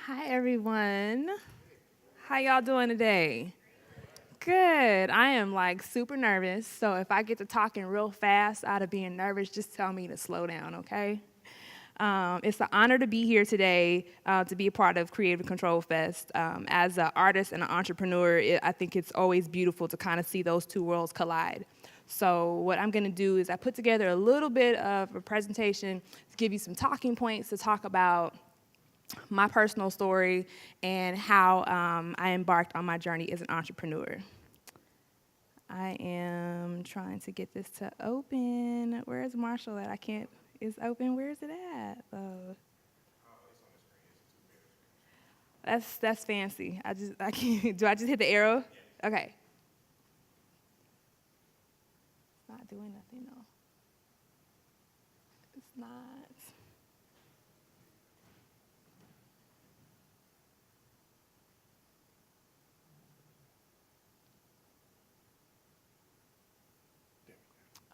Hi, everyone. How y'all doing today? Good. I am like super nervous, so if I get to talking real fast out of being nervous, just tell me to slow down, okay? It's an honor to be here today to be a part of Creative Control Fest. As an artist and an entrepreneur, I think it's always beautiful to kind of see those two worlds collide. So what I'm going to do is I put together a little bit of a presentation to give you some talking points to talk about my personal story and how I embarked on my journey as an entrepreneur. I am trying to get this to open. Where is Marshall at? I can't. It's open. Where is it at? That's fancy. I can't. Do I just hit the arrow? Okay. It's not doing nothing though. It's not.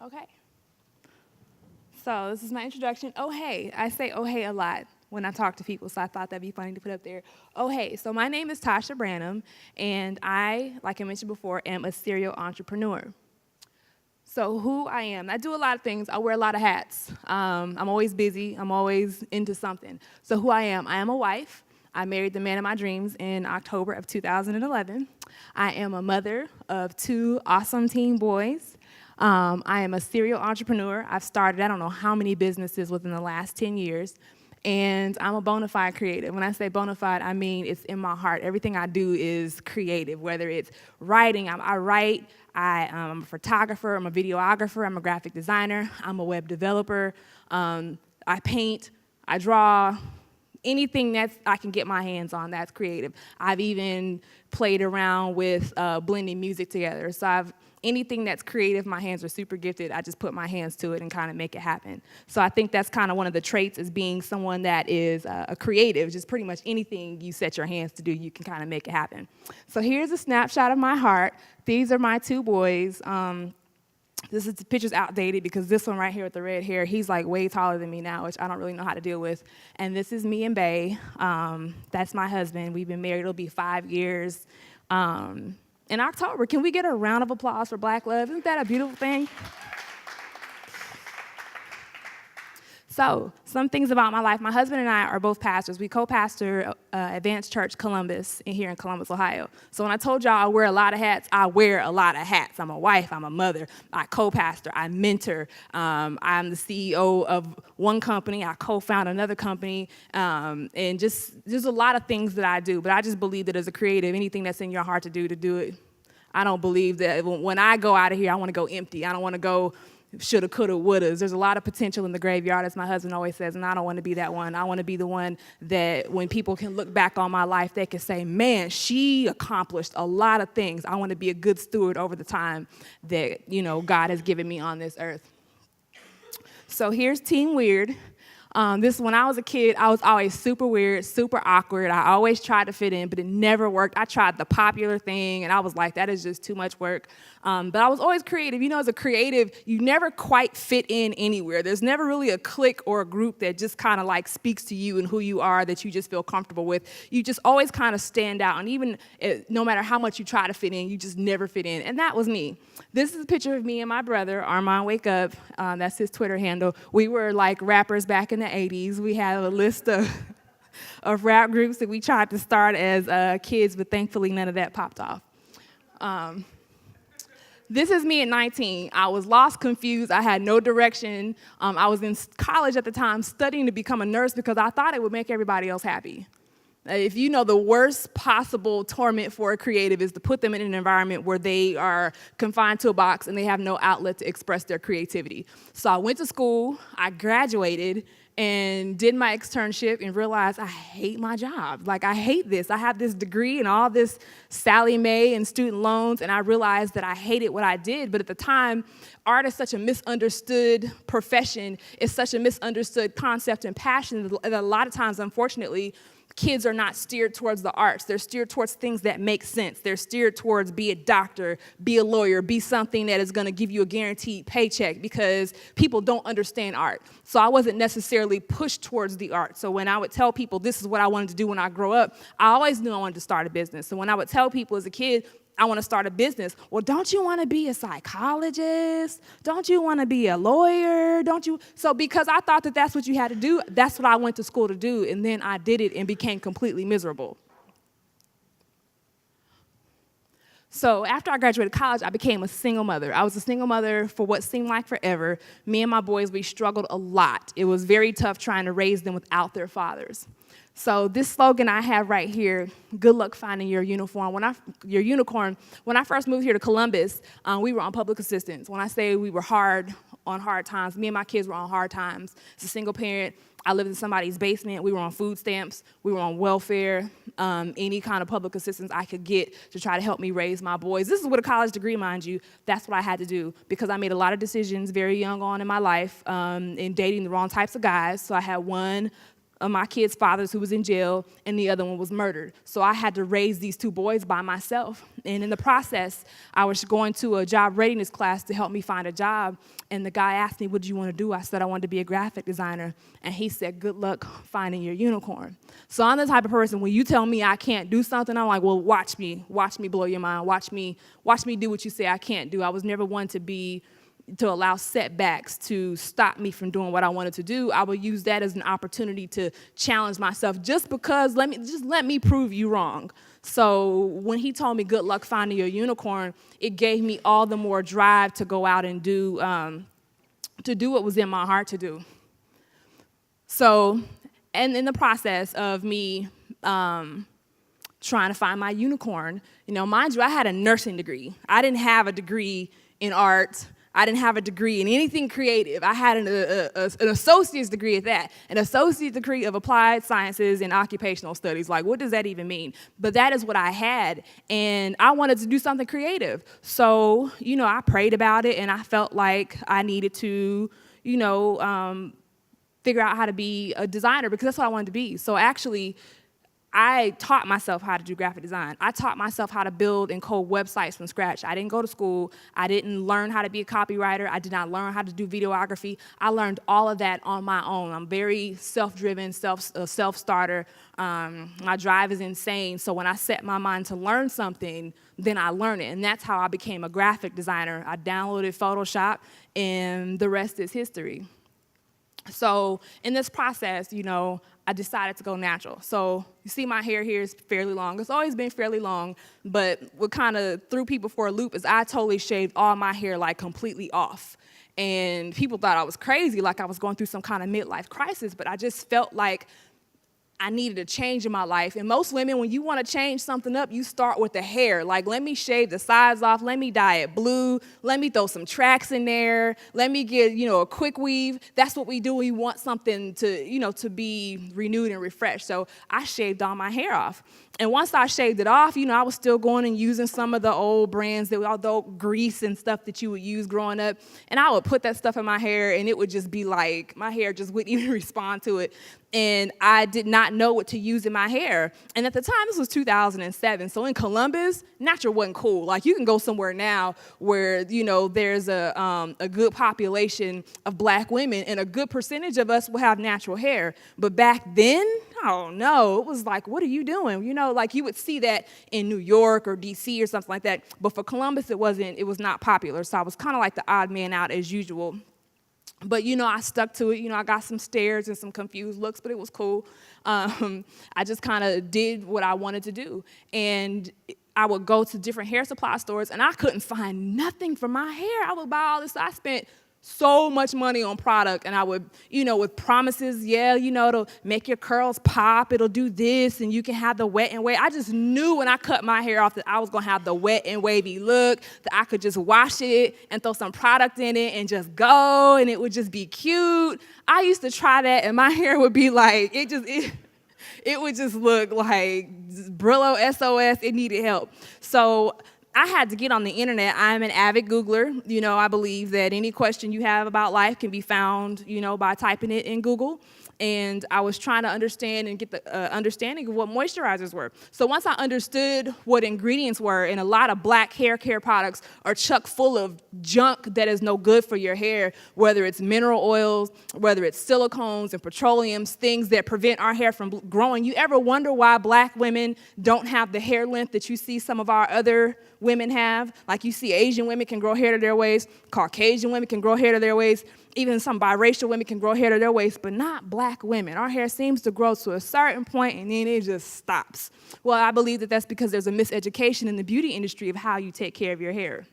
Okay. So this is my introduction. Oh, hey. I say oh, hey a lot when I talk to people, so I thought that'd be funny to put up there. Oh, hey. So my name is Tasha Branham, and I, like I mentioned before, am a serial entrepreneur. So who I am, I do a lot of things. I wear a lot of hats. I'm always busy. I'm always into something. So who I am a wife. I married the man of my dreams in October of 2011. I am a mother of 2 awesome teen boys. I am a serial entrepreneur. I've started I don't know how many businesses within the last 10 years. And I'm a bona fide creative. When I say bona fide, I mean it's in my heart. Everything I do is creative, whether it's writing. I write. I'm a photographer. I'm a videographer. I'm a graphic designer. I'm a web developer. I paint. I draw. Anything that I can get my hands on, that's creative. I've even played around with blending music together. So anything that's creative, my hands are super gifted. I just put my hands to it and kind of make it happen. So I think that's kind of one of the traits as being someone that is a creative. Just pretty much anything you set your hands to do, you can kind of make it happen. So here's a snapshot of my heart. These are my 2 boys. The picture's outdated because this one right here with the red hair, he's like way taller than me now, which I don't really know how to deal with. And this is me and Bae. That's my husband. We've been married, it'll be 5 years. In October, can we get a round of applause for Black love? Isn't that a beautiful thing? So, some things about my life. My husband and I are both pastors. We co-pastor Advanced Church Columbus here in Columbus, Ohio. So when I told y'all I wear a lot of hats, I wear a lot of hats. I'm a wife, I'm a mother, I co-pastor, I mentor. I'm the CEO of one company, I co-found another company, and just there's a lot of things that I do. But I just believe that as a creative, anything that's in your heart to do it. I don't believe that when I go out of here, I want to go empty. I don't want to go shoulda, coulda, wouldas. There's a lot of potential in the graveyard, as my husband always says, and I don't want to be that one. I want to be the one that when people can look back on my life, they can say, man, she accomplished a lot of things. I want to be a good steward over the time that, God has given me on this earth. So here's Teen Weird. When I was a kid, I was always super weird, super awkward. I always tried to fit in, but it never worked. I tried the popular thing, and I was like, that is just too much work. But I was always creative. As a creative, you never quite fit in anywhere. There's never really a clique or a group that just kind of like speaks to you and who you are that you just feel comfortable with. You just always kind of stand out, and even no matter how much you try to fit in, you just never fit in, and that was me. This is a picture of me and my brother, Armand Wake Up. That's his Twitter handle. We were like rappers back in the 80s. We have a list of rap groups that we tried to start as kids, but thankfully none of that popped off. This is me at 19. I was lost, confused. I had no direction. I was in college at the time studying to become a nurse because I thought it would make everybody else happy. If you know the worst possible torment for a creative is to put them in an environment where they are confined to a box and they have no outlet to express their creativity. So I went to school, I graduated, and did my externship and realized I hate my job. Like, I hate this. I have this degree and all this Sally Mae and student loans, and I realized that I hated what I did. But at the time, art is such a misunderstood profession. It's such a misunderstood concept and passion that a lot of times, unfortunately, kids are not steered towards the arts. They're steered towards things that make sense. They're steered towards be a doctor, be a lawyer, be something that is going to give you a guaranteed paycheck, because people don't understand art. So I wasn't necessarily pushed towards the art. So when I would tell people this is what I wanted to do when I grow up, I always knew I wanted to start a business. So when I would tell people as a kid, I want to start a business. Well, don't you want to be a psychologist? Don't you want to be a lawyer? Don't you? So because I thought that that's what you had to do, that's what I went to school to do. And then I did it and became completely miserable. So after I graduated college, I became a single mother. I was a single mother for what seemed like forever. Me and my boys, we struggled a lot. It was very tough trying to raise them without their fathers. So this slogan I have right here, good luck finding your unicorn. When I first moved here to Columbus, we were on public assistance. When I say we were on hard times, me and my kids were on hard times. As a single parent, I lived in somebody's basement. We were on food stamps. We were on welfare, any kind of public assistance I could get to try to help me raise my boys. This is with a college degree, mind you. That's what I had to do, because I made a lot of decisions very young on in my life in dating the wrong types of guys. So I had one of my kids' fathers who was in jail, and the other one was murdered. So I had to raise these two boys by myself. And in the process, I was going to a job readiness class to help me find a job, and the guy asked me, what do you want to do? I said I wanted to be a graphic designer, and he said, good luck finding your unicorn. So I'm the type of person, when you tell me I can't do something, I'm like, well, watch me blow your mind, watch me do what you say I can't do. I was never one to allow setbacks to stop me from doing what I wanted to do. I would use that as an opportunity to challenge myself, just because let me prove you wrong. So when he told me good luck finding your unicorn, it gave me all the more drive to go out and do what was in my heart to do. So, and in the process of me trying to find my unicorn, mind you, I had a nursing degree. I didn't have a degree in art. I didn't have a degree in anything creative. I had an associate's degree at that, an associate's degree of applied sciences and occupational studies. Like, what does that even mean? But that is what I had, and I wanted to do something creative. So, I prayed about it, and I felt like I needed to, figure out how to be a designer, because that's what I wanted to be. So actually, I taught myself how to do graphic design. I taught myself how to build and code websites from scratch. I didn't go to school. I didn't learn how to be a copywriter. I did not learn how to do videography. I learned all of that on my own. I'm very self-driven, self-starter. My drive is insane. So when I set my mind to learn something, then I learn it. And that's how I became a graphic designer. I downloaded Photoshop, and the rest is history. So in this process, I decided to go natural. So you see my hair here is fairly long. It's always been fairly long, but what kind of threw people for a loop is I totally shaved all my hair like completely off. And people thought I was crazy, like I was going through some kind of midlife crisis, but I just felt like I needed a change in my life. And most women, when you want to change something up, you start with the hair. Like, let me shave the sides off. Let me dye it blue. Let me throw some tracks in there. Let me get, a quick weave. That's what we do. We want something to, to be renewed and refreshed. So I shaved all my hair off. And once I shaved it off, I was still going and using some of the old brands, that although grease and stuff that you would use growing up. And I would put that stuff in my hair, and it would just be like, my hair just wouldn't even respond to it. And I did not know what to use in my hair. And at the time, this was 2007. So in Columbus, natural wasn't cool. Like, you can go somewhere now where, there's a good population of black women, and a good percentage of us will have natural hair. But back then, oh no, it was like, what are you doing? Like you would see that in New York or DC or something like that. But for Columbus, it was not popular. So I was kind of like the odd man out as usual. But, I stuck to it. I got some stares and some confused looks, but it was cool. I just kind of did what I wanted to do. And I would go to different hair supply stores, and I couldn't find nothing for my hair. I would buy all this. I spent so much money on product, and I would, with promises, it'll make your curls pop, it'll do this, and you can have the wet and wavy. I just knew when I cut my hair off that I was going to have the wet and wavy look, that I could just wash it and throw some product in it and just go, and it would just be cute. I used to try that, and my hair would be like, it would just look like Brillo SOS. It needed help. So I had to get on the internet. I'm an avid Googler. I believe that any question you have about life can be found, by typing it in Google. and I was trying to understand and get the understanding of what moisturizers were. So once I understood what ingredients were, and a lot of black hair care products are chock full of junk that is no good for your hair, whether it's mineral oils, whether it's silicones and petroleums, things that prevent our hair from growing. You ever wonder why black women don't have the hair length that you see some of our other women have? Like you see Asian women can grow hair to their waist, Caucasian women can grow hair to their waist, even some biracial women can grow hair to their waist, but not black women. Our hair seems to grow to a certain point and then it just stops. Well, I believe that that's because there's a miseducation in the beauty industry of how you take care of your hair.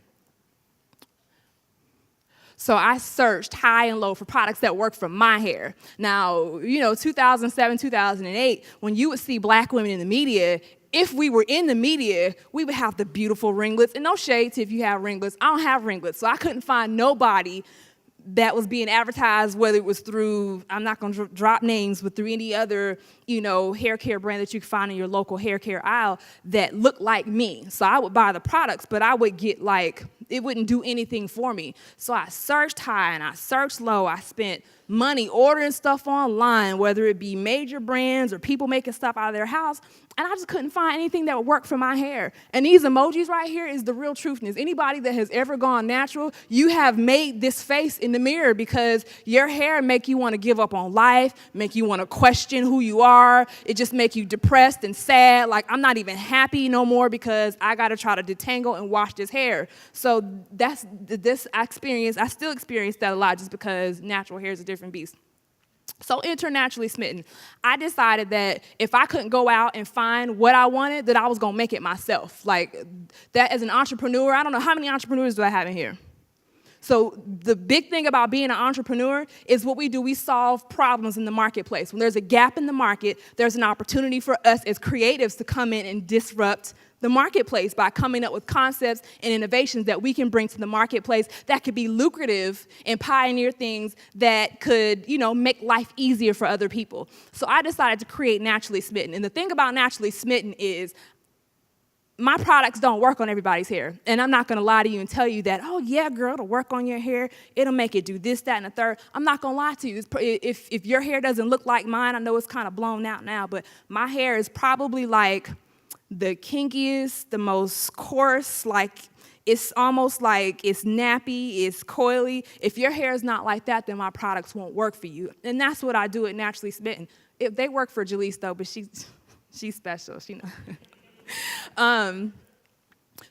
So I searched high and low for products that work for my hair. Now, 2007, 2008, when you would see black women in the media, if we were in the media, we would have the beautiful ringlets. And no shade to if you have ringlets. I don't have ringlets, so I couldn't find nobody that was being advertised, whether it was through, I'm not going to drop names, but through any other, hair care brand that you can find in your local hair care aisle that looked like me. So I would buy the products, but I would get it wouldn't do anything for me. So I searched high and I searched low. I spent money ordering stuff online, whether it be major brands or people making stuff out of their house, and I just couldn't find anything that would work for my hair. And these emojis right here is the real truthness. Anybody that has ever gone natural, you have made this face in the mirror because your hair make you want to give up on life, make you want to question who you are. It just make you depressed and sad. Like, I'm not even happy no more because I got to try to detangle and wash this hair. So that's this experience. I still experience that a lot just because natural hair is a different beast. So internationally smitten, I decided that if I couldn't go out and find what I wanted, that I was going to make it myself. Like that as an entrepreneur, I don't know how many entrepreneurs do I have in here? So the big thing about being an entrepreneur is what we do, we solve problems in the marketplace. When there's a gap in the market, there's an opportunity for us as creatives to come in and disrupt the marketplace by coming up with concepts and innovations that we can bring to the marketplace that could be lucrative and pioneer things that could, make life easier for other people. So I decided to create Naturally Smitten. And the thing about Naturally Smitten is my products don't work on everybody's hair. And I'm not going to lie to you and tell you that, oh, yeah, girl, it'll work on your hair. It'll make it do this, that, and the third. I'm not going to lie to you. If your hair doesn't look like mine, I know it's kind of blown out now, but my hair is probably like the kinkiest, the most coarse, it's almost like it's nappy, it's coily. If your hair is not like that, then my products won't work for you. And that's what I do at Naturally Smitten. They work for Jaleese, though, but she's special. She knows.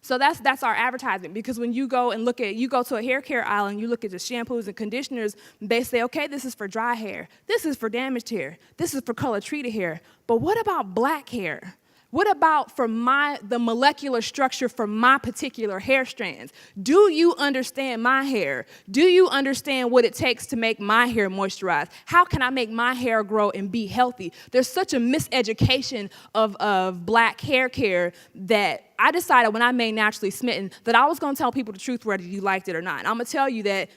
So that's our advertising, because when you go to a hair care aisle and you look at the shampoos and conditioners, they say, okay, this is for dry hair. This is for damaged hair. This is for color-treated hair. But what about black hair? What about for the molecular structure for my particular hair strands? Do you understand my hair? Do you understand what it takes to make my hair moisturized? How can I make my hair grow and be healthy? There's such a miseducation of black hair care that I decided when I made Naturally Smitten that I was going to tell people the truth whether you liked it or not. And I'm going to tell you that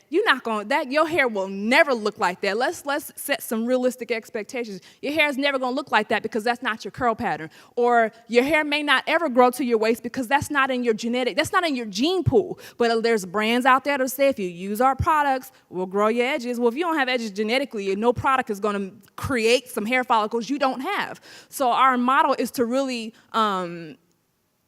your hair will never look like that. Let's set some realistic expectations. Your hair is never going to look like that because that's not your curl pattern. Or your hair may not ever grow to your waist because that's not in your that's not in your gene pool. But there's brands out there that say if you use our products, we'll grow your edges. Well, if you don't have edges genetically, no product is going to create some hair follicles you don't have. So our model is to really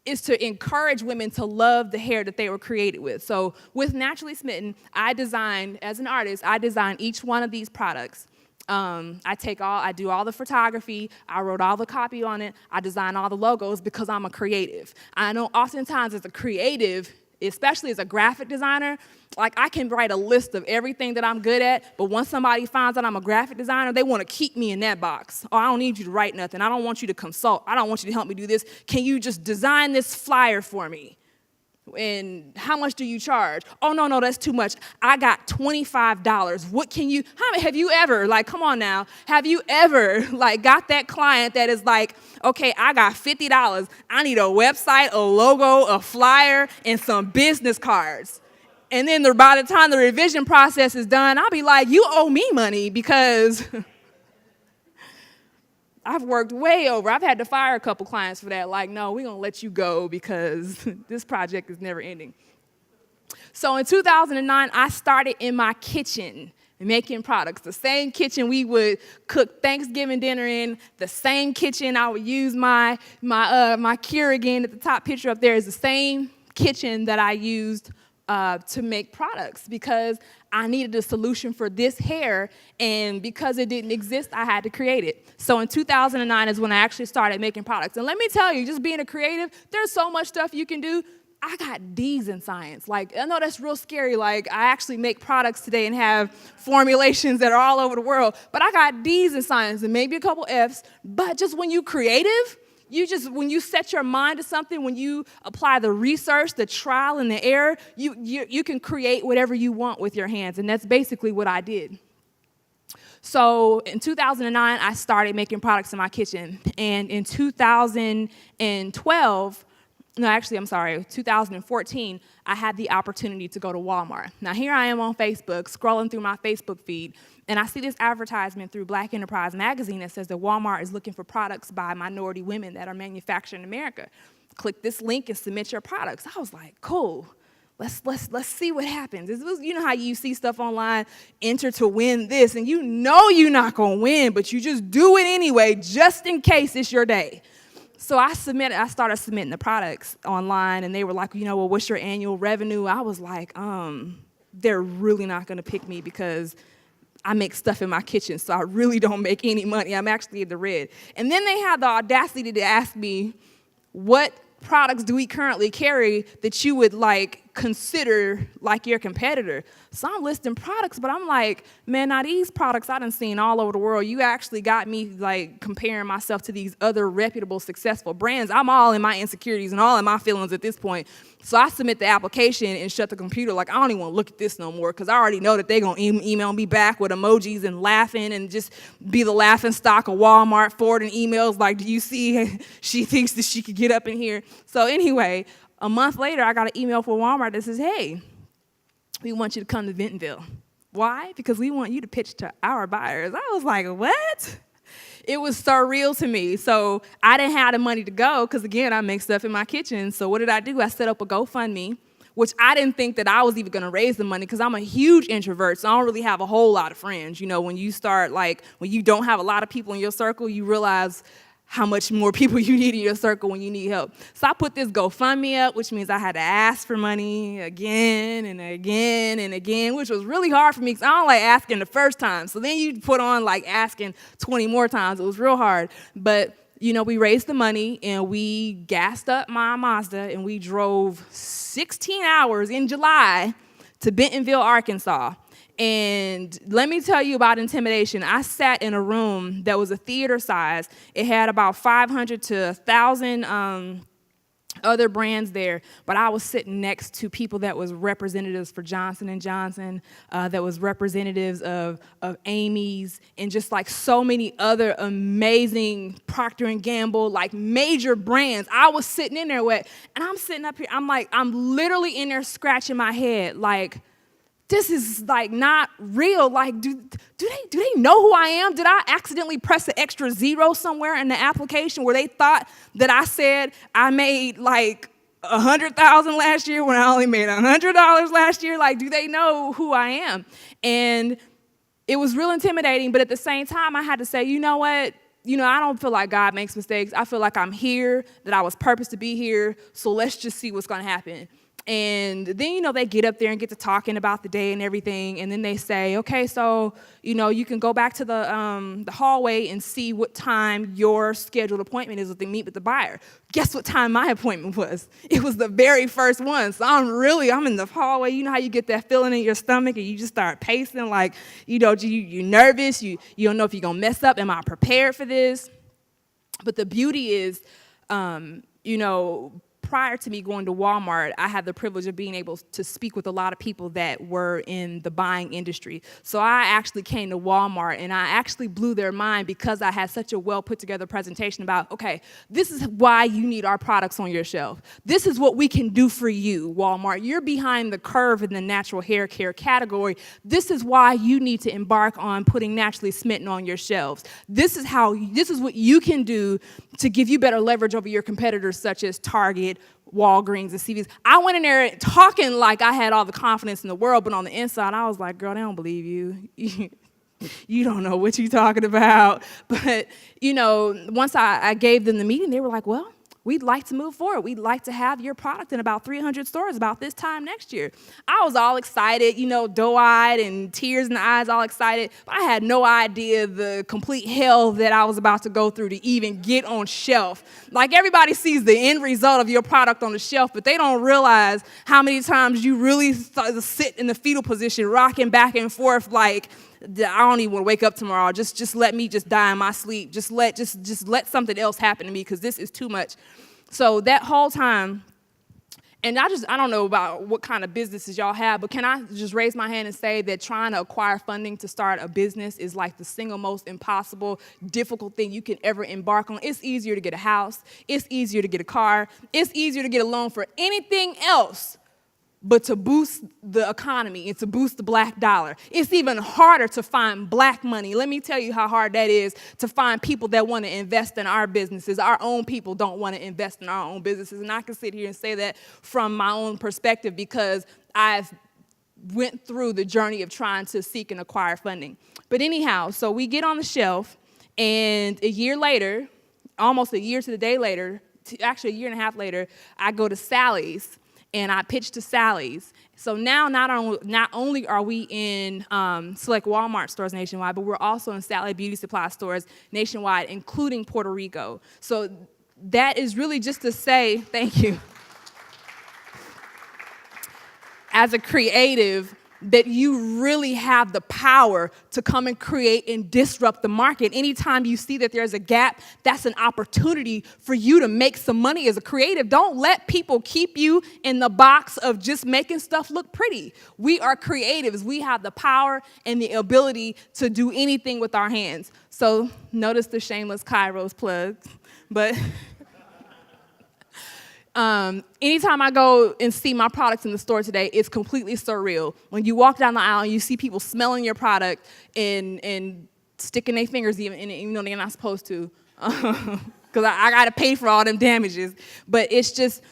is to encourage women to love the hair that they were created with. So with Naturally Smitten, as an artist, I designed each one of these products. I do all the photography, I wrote all the copy on it, I design all the logos because I'm a creative. I know oftentimes as a creative, especially as a graphic designer, I can write a list of everything that I'm good at, but once somebody finds out I'm a graphic designer, they want to keep me in that box. Oh, I don't need you to write nothing. I don't want you to consult. I don't want you to help me do this. Can you just design this flyer for me? And how much do you charge? Oh, no, that's too much. I got $25. Have you ever, come on now, have you ever, got that client that is okay, I got $50. I need a website, a logo, a flyer, and some business cards. And then by the time the revision process is done, I'll be like, you owe me money because I've worked way over. I've had to fire a couple clients for that. No, we're going to let you go because this project is never ending. So in 2009, I started in my kitchen. making products. The same kitchen we would cook Thanksgiving dinner in, the same kitchen I would use my Keurig at the top picture up there is the same kitchen that I used to make products because I needed a solution for this hair, and because it didn't exist, I had to create it. So in 2009 is when I actually started making products. And let me tell you, just being a creative, there's so much stuff you can do. I got D's in science. Like, I know that's real scary. Like, I actually make products today and have formulations that are all over the world, but I got D's in science and maybe a couple F's. But just when you creative, when you set your mind to something, when you apply the research, the trial and the error, you can create whatever you want with your hands. And that's basically what I did. So in 2009, I started making products in my kitchen. And in 2014, I had the opportunity to go to Walmart. Now, here I am on Facebook, scrolling through my Facebook feed, and I see this advertisement through Black Enterprise magazine that says that Walmart is looking for products by minority women that are manufactured in America. Click this link and submit your products. I was like, cool. Let's see what happens. You know how you see stuff online, enter to win this, and you know you're not going to win, but you just do it anyway, just in case it's your day. So I started submitting the products online, and they were like, well, what's your annual revenue? I was like, they're really not going to pick me because I make stuff in my kitchen, so I really don't make any money. I'm actually in the red. And then they had the audacity to ask me, what products do we currently carry that you would consider like your competitor? So I'm listing products, but I'm like, man, now these products I done seen all over the world. You actually got me comparing myself to these other reputable, successful brands. I'm all in my insecurities and all in my feelings at this point. So I submit the application and shut the computer. I don't even want to look at this no more because I already know that they're going to email me back with emojis and laughing and just be the laughing stock of Walmart, forwarding emails like, do you see she thinks that she could get up in here? So anyway, a month later, I got an email from Walmart that says, hey, we want you to come to Bentonville. Why? Because we want you to pitch to our buyers. I was like, what? It was surreal to me. So I didn't have the money to go because, again, I make stuff in my kitchen. So what did I do? I set up a GoFundMe, which I didn't think that I was even going to raise the money because I'm a huge introvert, so I don't really have a whole lot of friends. When you start, when you don't have a lot of people in your circle, you realize how much more people you need in your circle when you need help. So I put this GoFundMe up, which means I had to ask for money again and again and again, which was really hard for me because I don't like asking the first time. So then you put on asking 20 more times. It was real hard. But, we raised the money and we gassed up my Mazda and we drove 16 hours in July to Bentonville, Arkansas. And let me tell you about intimidation. I sat in a room that was a theater size. It had about 500 to 1,000 other brands there, but I was sitting next to people that was representatives for Johnson & Johnson, that was representatives of Amy's, and just so many other amazing Procter & Gamble, major brands. I was sitting in there and I'm sitting up here, I'm literally in there scratching my head, this is not real. Do they know who I am? Did I accidentally press an extra zero somewhere in the application where they thought that I said I made $100,000 last year when I only made $100 last year? Do they know who I am? And it was real intimidating, but at the same time, I had to say, you know what? I don't feel like God makes mistakes. I feel like I'm here, that I was purposed to be here, so let's just see what's going to happen. And then, they get up there and get to talking about the day and everything, and then they say, okay, so, you can go back to the hallway and see what time your scheduled appointment is to meet with the buyer. Guess what time my appointment was? It was the very first one. So I'm in the hallway. You know how you get that feeling in your stomach and you just start pacing you're nervous. You don't know if you're going to mess up. Am I prepared for this? But the beauty is, prior to me going to Walmart, I had the privilege of being able to speak with a lot of people that were in the buying industry. So I actually came to Walmart, and I actually blew their mind because I had such a well put together presentation about, okay, this is why you need our products on your shelf. This is what we can do for you, Walmart. You're behind the curve in the natural hair care category. This is why you need to embark on putting Naturally Smitten on your shelves. This is what you can do to give you better leverage over your competitors such as Target, Walgreens and CVS. I went in there talking like I had all the confidence in the world, but on the inside, I was like, girl, they don't believe you. You don't know what you're talking about. But, once I gave them the meeting, they were like, well, we'd like to move forward. We'd like to have your product in about 300 stores about this time next year. I was all excited, doe-eyed and tears in the eyes, all excited. But I had no idea the complete hell that I was about to go through to even get on shelf. Like, everybody sees the end result of your product on the shelf, but they don't realize how many times you really sit in the fetal position, rocking back and forth like, I don't even want to wake up tomorrow. Just let me just die in my sleep. Just let something else happen to me because this is too much. So that whole time, and I don't know about what kind of businesses y'all have, but can I just raise my hand and say that trying to acquire funding to start a business is like the single most impossible, difficult thing you can ever embark on. It's easier to get a house. It's easier to get a car. It's easier to get a loan for anything else but to boost the economy and to boost the black dollar. It's even harder to find black money. Let me tell you how hard that is to find people that want to invest in our businesses. Our own people don't want to invest in our own businesses. And I can sit here and say that from my own perspective because I've went through the journey of trying to seek and acquire funding. But anyhow, so we get on the shelf, and a year later, almost a year to the day later, actually a year and a half later, I go to Sally's. And I pitched to Sally's. So now not only are we in select Walmart stores nationwide, but we're also in Sally Beauty Supply stores nationwide, including Puerto Rico. So that is really just to say, thank you, as a creative, that you really have the power to come and create and disrupt the market. Anytime you see that there's a gap, that's an opportunity for you to make some money as a creative. Don't let people keep you in the box of just making stuff look pretty. We are creatives. We have the power and the ability to do anything with our hands. So notice the shameless Kairos plug. But anytime I go and see my products in the store today, it's completely surreal. When you walk down the aisle and you see people smelling your product and sticking their fingers even in it, even though they're not supposed to, because I got to pay for all them damages. But it's a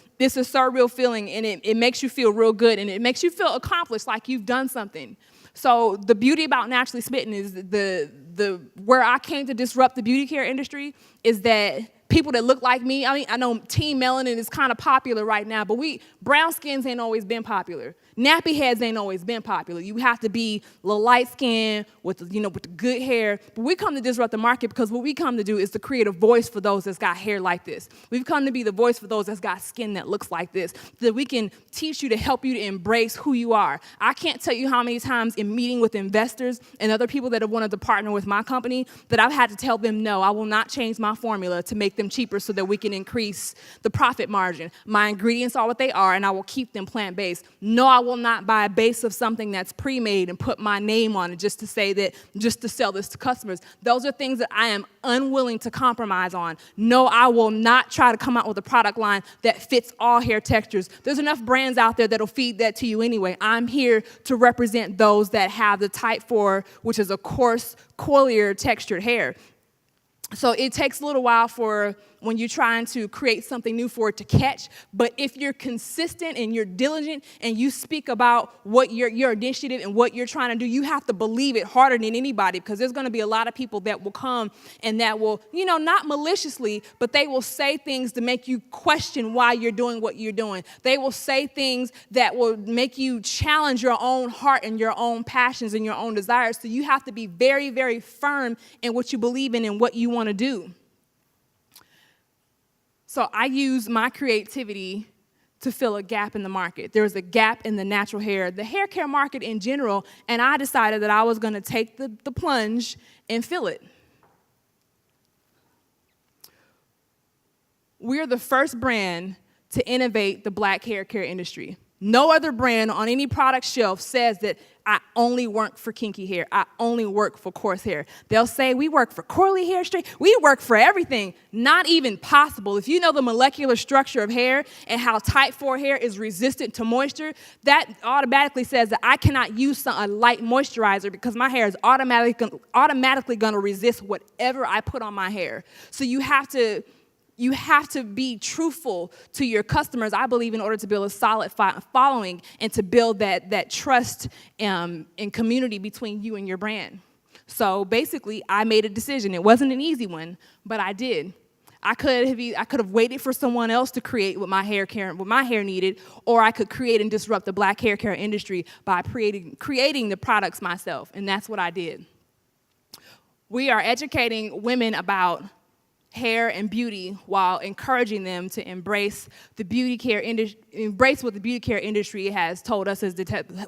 surreal feeling, and it makes you feel real good, and it makes you feel accomplished, like you've done something. So the beauty about Naturally Smitten is where I came to disrupt the beauty care industry is that people that look like me, I know Team Melanin is kind of popular right now, but brown skins ain't always been popular. Nappy heads ain't always been popular. You have to be a little light skin with the good hair. But we come to disrupt the market because what we come to do is to create a voice for those that's got hair like this. We've come to be the voice for those that's got skin that looks like this, so that we can teach you to help you to embrace who you are. I can't tell you how many times in meeting with investors and other people that have wanted to partner with my company that I've had to tell them, no, I will not change my formula to make them cheaper so that we can increase the profit margin. My ingredients are what they are, and I will keep them plant-based. No, I will not buy a base of something that's pre-made and put my name on it just to sell this to customers. Those are things that I am unwilling to compromise on. No, I will not try to come out with a product line that fits all hair textures. There's enough brands out there that'll feed that to you anyway. I'm here to represent those that have the type 4, which is a coarse, coilier textured hair. So it takes a little while for when you're trying to create something new for it to catch. But if you're consistent and you're diligent and you speak about what your initiative and what you're trying to do, you have to believe it harder than anybody, because there's going to be a lot of people that will come and that will, not maliciously, but they will say things to make you question why you're doing what you're doing. They will say things that will make you challenge your own heart and your own passions and your own desires. So you have to be very, very firm in what you believe in and what you want to do. So I use my creativity to fill a gap in the market. There was a gap in the natural hair, the hair care market in general, and I decided that I was going to take the plunge and fill it. We're the first brand to innovate the black hair care industry. No other brand on any product shelf says that I only work for kinky hair. I only work for coarse hair. They'll say we work for curly hair, straight. We work for everything. Not even possible. If you know the molecular structure of hair and how type 4 hair is resistant to moisture, that automatically says that I cannot use a light moisturizer because my hair is automatically going to resist whatever I put on my hair. So you have to You have to be truthful to your customers, I believe, in order to build a solid following and to build that trust and community between you and your brand. So basically, I made a decision. It wasn't an easy one, but I did. I could have waited for someone else to create what my hair needed, or I could create and disrupt the black hair care industry by creating the products myself, and that's what I did. We are educating women about hair and beauty while encouraging them to embrace the beauty care embrace what the beauty care industry has told us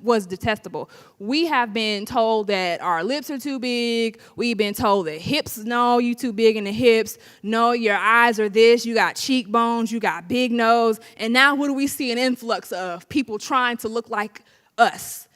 was detestable. We have been told that our lips are too big. We've been told that hips, no, you too big in the hips. No, your eyes are this. You got cheekbones. You got big nose. And now what do we see? An influx of people trying to look like us.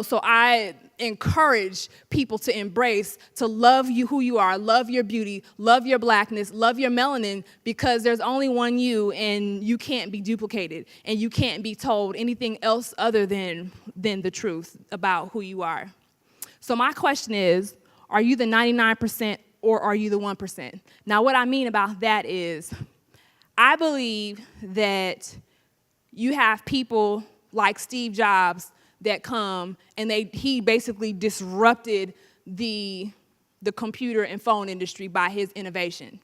So I encourage people to embrace, to love you who you are, love your beauty, love your blackness, love your melanin, because there's only one you, and you can't be duplicated, and you can't be told anything else other than the truth about who you are. So my question is, are you the 99% or are you the 1%? Now, what I mean about that is, I believe that you have people like Steve Jobs that come, and he basically disrupted the computer and phone industry by his innovation.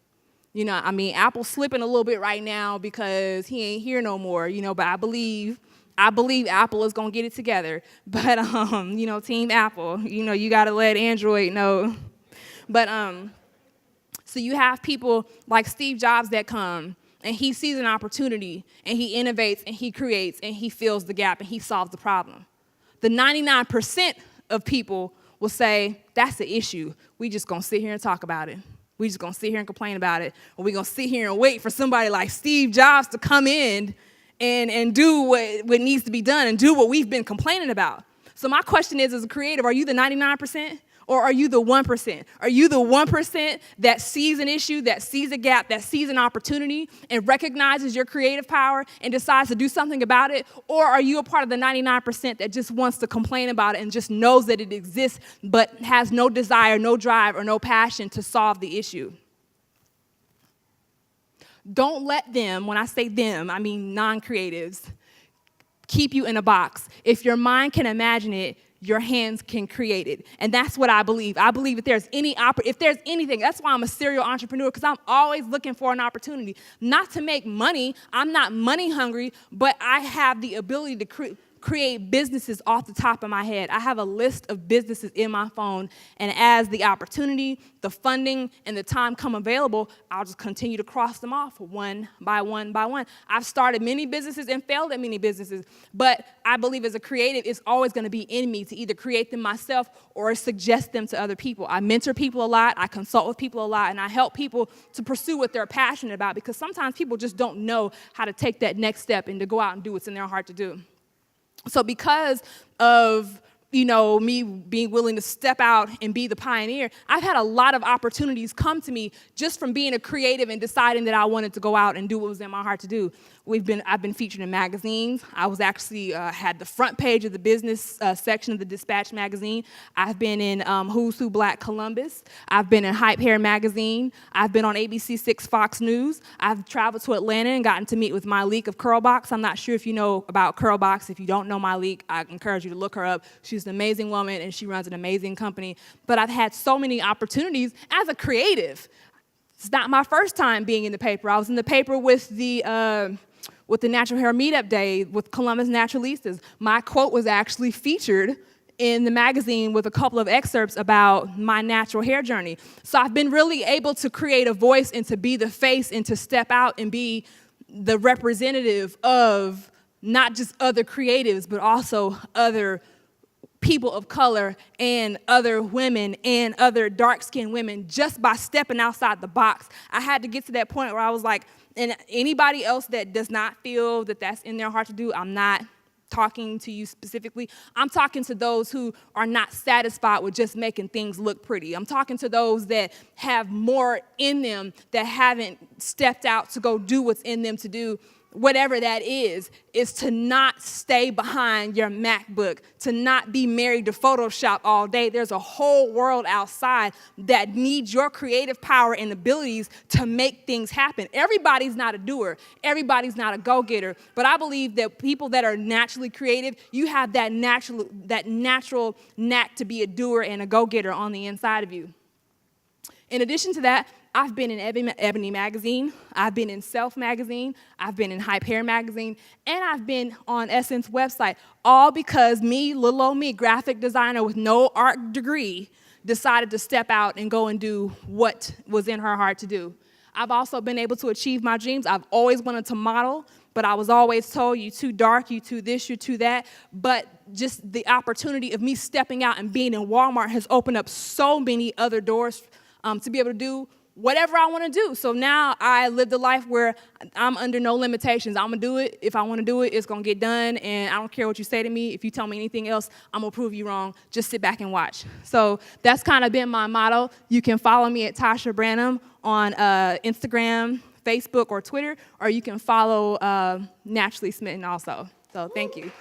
Apple's slipping a little bit right now because he ain't here no more, but I believe Apple is gonna get it together. But Team Apple, you gotta let Android know. But so you have people like Steve Jobs that come, and he sees an opportunity, and he innovates, and he creates, and he fills the gap, and he solves the problem. The 99% of people will say, that's the issue. We just gonna sit here and talk about it. We just gonna sit here and complain about it. Or we gonna sit here and wait for somebody like Steve Jobs to come in and do what needs to be done and do what we've been complaining about. So my question is, as a creative, are you the 99%? Or are you the 1%? Are you the 1% that sees an issue, that sees a gap, that sees an opportunity and recognizes your creative power and decides to do something about it? Or are you a part of the 99% that just wants to complain about it and just knows that it exists but has no desire, no drive, or no passion to solve the issue? Don't let them, when I say them, I mean non-creatives, keep you in a box. If your mind can imagine it, your hands can create it. And that's what I believe. I believe if there's anything, that's why I'm a serial entrepreneur, because I'm always looking for an opportunity. Not to make money, I'm not money hungry, but I have the ability to create businesses off the top of my head. I have a list of businesses in my phone, and as the opportunity, the funding, and the time come available, I'll just continue to cross them off one by one by one. I've started many businesses and failed at many businesses, but I believe as a creative, it's always gonna be in me to either create them myself or suggest them to other people. I mentor people a lot, I consult with people a lot, and I help people to pursue what they're passionate about, because sometimes people just don't know how to take that next step and to go out and do what's in their heart to do. So because of me being willing to step out and be the pioneer, I've had a lot of opportunities come to me just from being a creative and deciding that I wanted to go out and do what was in my heart to do. I've been featured in magazines. I was actually had the front page of the business section of the Dispatch magazine. I've been in Who's Who Black Columbus. I've been in Hype Hair magazine. I've been on ABC6 Fox News. I've traveled to Atlanta and gotten to meet with Myleik of Curlbox. I'm not sure if you know about Curlbox. If you don't know Myleik, I encourage you to look her up. She's an amazing woman, and she runs an amazing company. But I've had so many opportunities as a creative. It's not my first time being in the paper. I was in the paper with the Natural Hair Meetup Day with Columbus Naturalistas. My quote was actually featured in the magazine with a couple of excerpts about my natural hair journey. So I've been really able to create a voice and to be the face and to step out and be the representative of not just other creatives, but also other people of color and other women and other dark-skinned women just by stepping outside the box. I had to get to that point where I was like, and anybody else that does not feel that that's in their heart to do, I'm not talking to you specifically. I'm talking to those who are not satisfied with just making things look pretty. I'm talking to those that have more in them that haven't stepped out to go do what's in them to do. whatever that is to not stay behind your MacBook, to not be married to Photoshop all day. There's a whole world outside that needs your creative power and abilities to make things happen. Everybody's not a doer. Everybody's not a go-getter. But I believe that people that are naturally creative, you have that natural knack to be a doer and a go-getter on the inside of you. In addition to that, I've been in Ebony Magazine, I've been in Self Magazine, I've been in Hype Hair Magazine, and I've been on Essence website, all because me, little old me, graphic designer with no art degree, decided to step out and go and do what was in her heart to do. I've also been able to achieve my dreams. I've always wanted to model, but I was always told, you too dark, you too this, you too that. But just the opportunity of me stepping out and being in Walmart has opened up so many other doors to be able to do whatever I want to do. So now I live the life where I'm under no limitations. I'm going to do it. If I want to do it, it's going to get done. And I don't care what you say to me. If you tell me anything else, I'm going to prove you wrong. Just sit back and watch. So that's kind of been my motto. You can follow me at Tasha Branham on Instagram, Facebook, or Twitter, or you can follow Naturally Smitten also. So thank you.